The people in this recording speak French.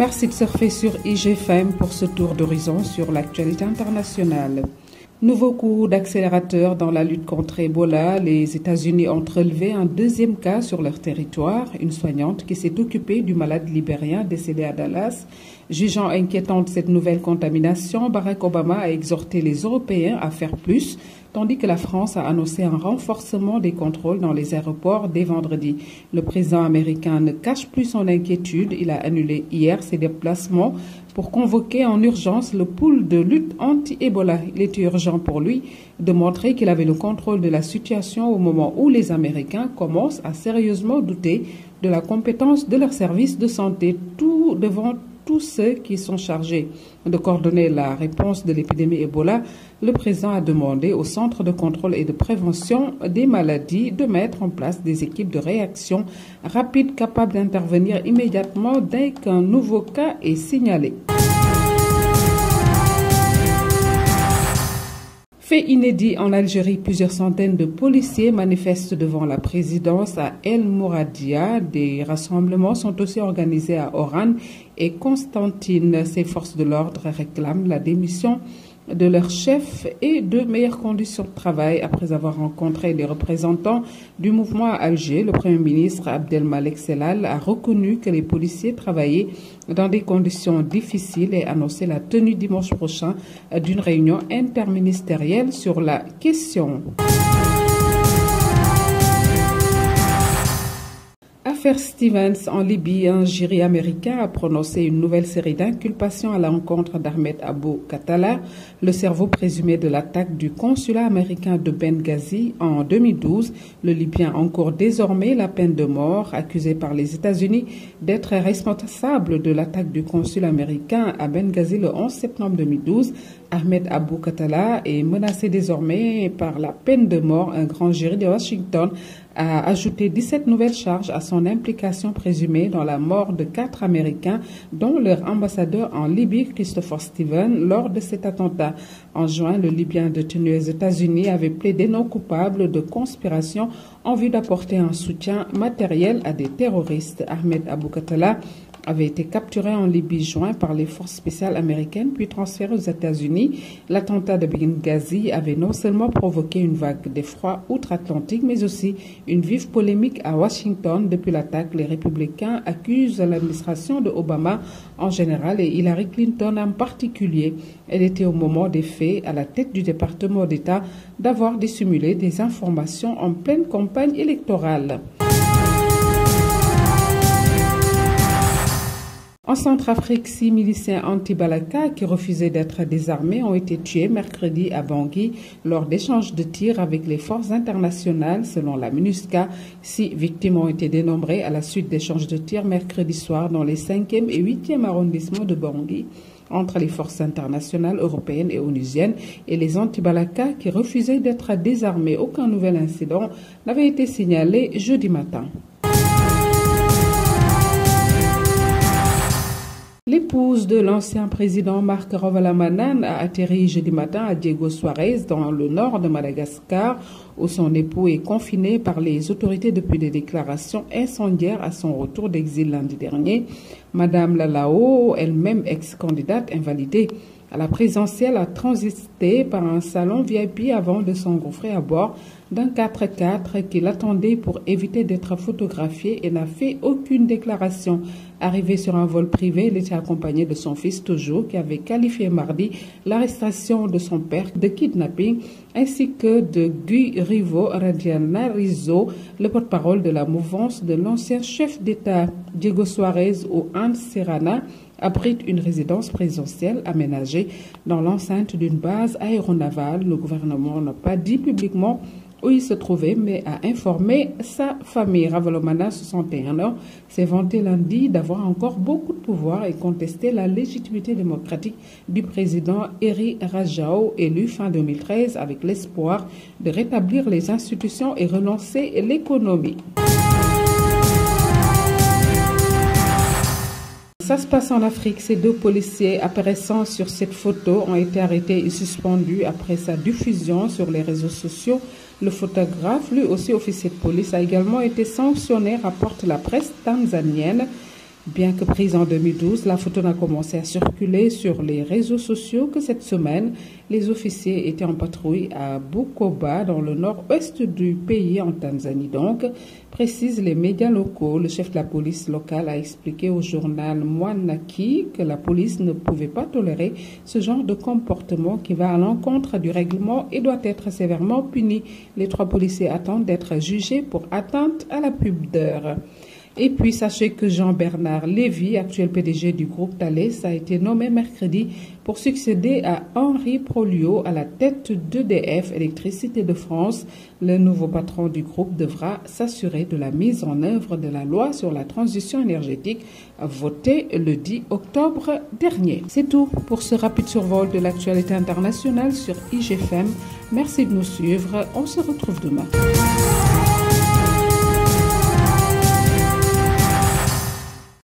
Merci de surfer sur IGFM pour ce tour d'horizon sur l'actualité internationale. Nouveau coup d'accélérateur dans la lutte contre Ebola. Les États-Unis ont relevé un deuxième cas sur leur territoire. Une soignante qui s'est occupée du malade libérien décédé à Dallas. Jugeant inquiétante cette nouvelle contamination, Barack Obama a exhorté les Européens à faire plus, tandis que la France a annoncé un renforcement des contrôles dans les aéroports dès vendredi. Le président américain ne cache plus son inquiétude. Il a annulé hier ses déplacements pour convoquer en urgence le pool de lutte anti-Ebola. Il était urgent pour lui de montrer qu'il avait le contrôle de la situation au moment où les Américains commencent à sérieusement douter de la compétence de leurs services de santé, tout devant tous ceux qui sont chargés de coordonner la réponse de l'épidémie Ebola. Le président a demandé au Centre de contrôle et de prévention des maladies de mettre en place des équipes de réaction rapide capables d'intervenir immédiatement dès qu'un nouveau cas est signalé. Fait inédit en Algérie, plusieurs centaines de policiers manifestent devant la présidence à El Mouradia. Des rassemblements sont aussi organisés à Oran et Constantine. Ces forces de l'ordre réclament la démission de leur chef et de meilleures conditions de travail. Après avoir rencontré les représentants du mouvement à Alger, le Premier ministre Abdelmalek Sellal a reconnu que les policiers travaillaient dans des conditions difficiles et annoncé la tenue dimanche prochain d'une réunion interministérielle sur la question. Affaire Stevens en Libye, un jury américain a prononcé une nouvelle série d'inculpations à l'encontre d'Ahmed Abou Khattala, le cerveau présumé de l'attaque du consulat américain de Benghazi en 2012. Le Libyen encourt désormais la peine de mort, accusé par les États-Unis d'être responsable de l'attaque du consulat américain à Benghazi le 11 septembre 2012. Ahmed Abou Khattala est menacé désormais par la peine de mort. Un grand jury de Washington a ajouté 17 nouvelles charges à son implication présumée dans la mort de 4 Américains, dont leur ambassadeur en Libye, Christopher Stevens, lors de cet attentat. En juin, le Libyen détenu aux États-Unis avait plaidé non coupable de conspiration en vue d'apporter un soutien matériel à des terroristes. Ahmed Abou Khattala avait été capturé en Libye juin par les forces spéciales américaines puis transféré aux États-Unis. L'attentat de Benghazi avait non seulement provoqué une vague d'effroi outre-Atlantique, mais aussi une vive polémique à Washington. Depuis l'attaque, les républicains accusent l'administration de Obama en général et Hillary Clinton en particulier. Elle était au moment des faits à la tête du département d'État d'avoir dissimulé des informations en pleine campagne électorale. En Centrafrique, 6 miliciens anti-Balaka qui refusaient d'être désarmés ont été tués mercredi à Bangui lors d'échanges de tirs avec les forces internationales. Selon la MINUSCA, 6 victimes ont été dénombrées à la suite d'échanges de tirs mercredi soir dans les 5e et 8e arrondissements de Bangui entre les forces internationales européennes et onusiennes et les anti-Balaka qui refusaient d'être désarmés. Aucun nouvel incident n'avait été signalé jeudi matin. L'épouse de l'ancien président Marc Ravalomanana a atterri jeudi matin à Diego Suarez dans le nord de Madagascar où son époux est confiné par les autorités depuis des déclarations incendiaires à son retour d'exil lundi dernier. Madame Lalao, elle-même ex-candidate invalidée à la présidentielle, a transité par un salon VIP avant de s'engouffrer à bord d'un 4x4 qui l'attendait pour éviter d'être photographiée et n'a fait aucune déclaration. Arrivé sur un vol privé, il était accompagné de son fils toujours, qui avait qualifié mardi l'arrestation de son père de kidnapping, ainsi que de Guy Rivo Radianarizo, le porte-parole de la mouvance de l'ancien chef d'État. Diego Suarez ou Anne Serrana abrite une résidence présidentielle aménagée dans l'enceinte d'une base aéronavale. Le gouvernement n'a pas dit publiquement où il se trouvait, mais a informé sa famille. Ravalomanana, 61 ans, s'est vanté lundi d'avoir encore beaucoup de pouvoir et contesté la légitimité démocratique du président Eri Rajao, élu fin 2013 avec l'espoir de rétablir les institutions et relancer l'économie. Ça se passe en Afrique. Ces 2 policiers apparaissant sur cette photo ont été arrêtés et suspendus après sa diffusion sur les réseaux sociaux. Le photographe, lui aussi officier de police, a également été sanctionné, rapporte la presse tanzanienne. Bien que prise en 2012, la photo n'a commencé à circuler sur les réseaux sociaux que cette semaine. Les officiers étaient en patrouille à Bukoba, dans le nord-ouest du pays, en Tanzanie donc, précisent les médias locaux. Le chef de la police locale a expliqué au journal Mwanaki que la police ne pouvait pas tolérer ce genre de comportement qui va à l'encontre du règlement et doit être sévèrement puni. Les 3 policiers attendent d'être jugés pour atteinte à la pudeur. Et puis, sachez que Jean-Bernard Lévy, actuel PDG du groupe Thales, a été nommé mercredi pour succéder à Henri Proliot à la tête d'EDF, Électricité de France. Le nouveau patron du groupe devra s'assurer de la mise en œuvre de la loi sur la transition énergétique votée le 10 octobre dernier. C'est tout pour ce rapide survol de l'actualité internationale sur IGFM. Merci de nous suivre. On se retrouve demain.